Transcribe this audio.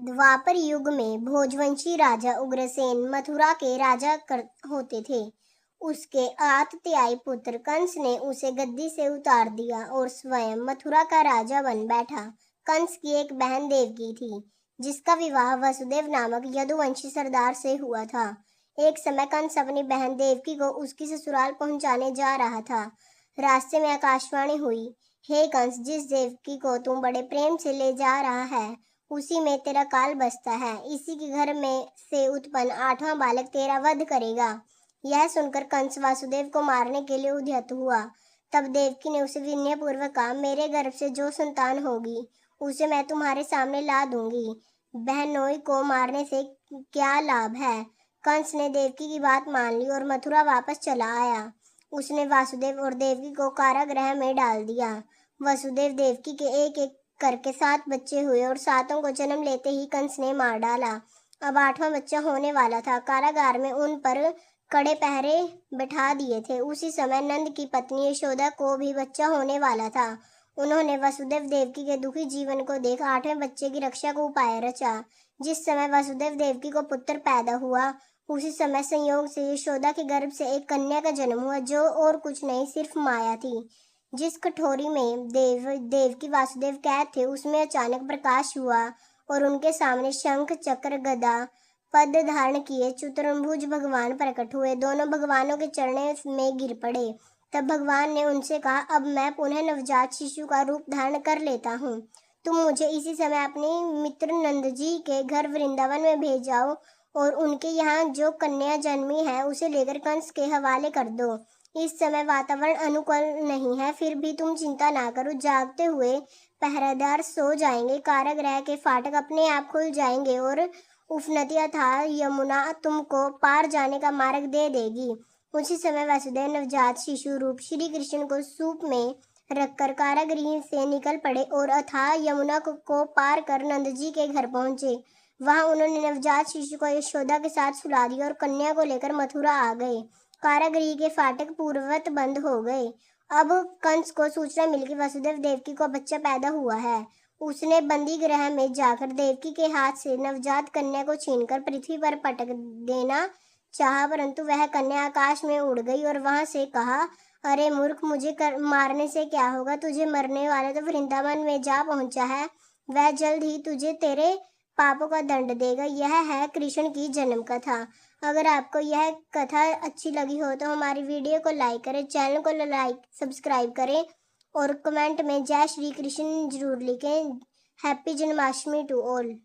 द्वापर युग में भोजवंशी राजा उग्रसेन मथुरा के राजा होते थे। उसके आतताई पुत्र कंस ने उसे गद्दी से उतार दिया और स्वयं मथुरा का राजा बन बैठा। कंस की एक बहन देवकी थी, जिसका विवाह वसुदेव नामक यदुवंशी सरदार से हुआ था। एक समय कंस अपनी बहन देवकी को उसकी ससुराल पहुंचाने जा रहा था। रास्ते में आकाशवाणी हुई, हे कंस, जिस देवकी को तुम बड़े प्रेम से ले जा रहा है, उसी में तेरा काल बसता है। इसी के घर में से उत्पन्न 8वां बालक तेरा वध करेगा। यह सुनकर कंस वासुदेव को मारने के लिए उद्यत हुआ। तब देवकी ने उसे विनयपूर्वक कहा, मेरे गर्भ से जो संतान होगी उसे मैं तुम्हारे सामने ला दूंगी। बहनोई को मारने से क्या लाभ है। कंस ने देवकी की बात मान ली और मथुरा वापस चला आया। उसने वासुदेव और देवकी को कारागृह में डाल दिया। वसुदेव देवकी के एक एक करके 7 बच्चे हुए और 7 को जन्म लेते ही कंस ने मार डाला। अब 8वां बच्चा होने वाला था। कारागार में उन पर कड़े पहरे बैठा दिए थे। उसी समय नंद की पत्नी यशोदा को भी बच्चा होने वाला था। उन्होंने वसुदेव देवकी के दुखी जीवन को देख 8वें बच्चे की रक्षा को उपाय रचा। जिस समय वसुदेव देवकी को पुत्र पैदा हुआ, उसी समय संयोग से यशोदा के गर्भ से एक कन्या का जन्म हुआ, जो और कुछ नहीं सिर्फ माया थी। जिस कठोरी में देवकी वासुदेव कैद थे, उसमें अचानक प्रकाश हुआ और उनके सामने शंख चक्र गदा पद धारण किए चतुर्भुज भगवान प्रकट हुए। दोनों भगवानों के चरणों में गिर पड़े। तब भगवान ने उनसे कहा, अब मैं पुनः नवजात शिशु का रूप धारण कर लेता हूँ। तुम मुझे इसी समय अपने मित्र नंद जी के घर वृंदावन में भेज जाओ और उनके यहाँ जो कन्या जन्मी है उसे लेकर कंस के हवाले कर दो। इस समय वातावरण अनुकूल नहीं है, फिर भी तुम चिंता ना करो। जागते हुए पहरेदार सो जाएंगे, कारागृह के फाटक अपने आप खुल जाएंगे और उफनती अथाह यमुना तुमको पार जाने का मार्ग दे देगी। उसी समय वसुदेव नवजात शिशु रूप श्री कृष्ण को सूप में रखकर कारागृह से निकल पड़े और अथाह यमुना को पार कर नंद जी के घर पहुंचे। वहां उन्होंने नवजात शिशु को यशोदा के साथ सुला दिया और कन्या को लेकर मथुरा आ गए। कारागृह के फाटक पूर्ववत बंद हो गए। अब कंस को सूचना मिली कि वसुदेव देवकी को बच्चा पैदा हुआ है। उसने बंदी गृह में जाकर देवकी के हाथ से नवजात कन्या को छीनकर पृथ्वी पर पटक देना चाहा, परंतु वह कन्या आकाश में उड़ गई और वहां से कहा, अरे मूर्ख, मुझे मारने से क्या होगा। तुझे मरने वाले तो वृंदावन में जा पहुंचा है। वह जल्द ही तुझे तेरे पापों का दंड देगा। यह है कृष्ण की जन्म कथा। अगर आपको यह कथा अच्छी लगी हो तो हमारी वीडियो को लाइक करें, चैनल को लाइक सब्सक्राइब करें और कमेंट में जय श्री कृष्ण जरूर लिखें। Happy Janmashtami to all.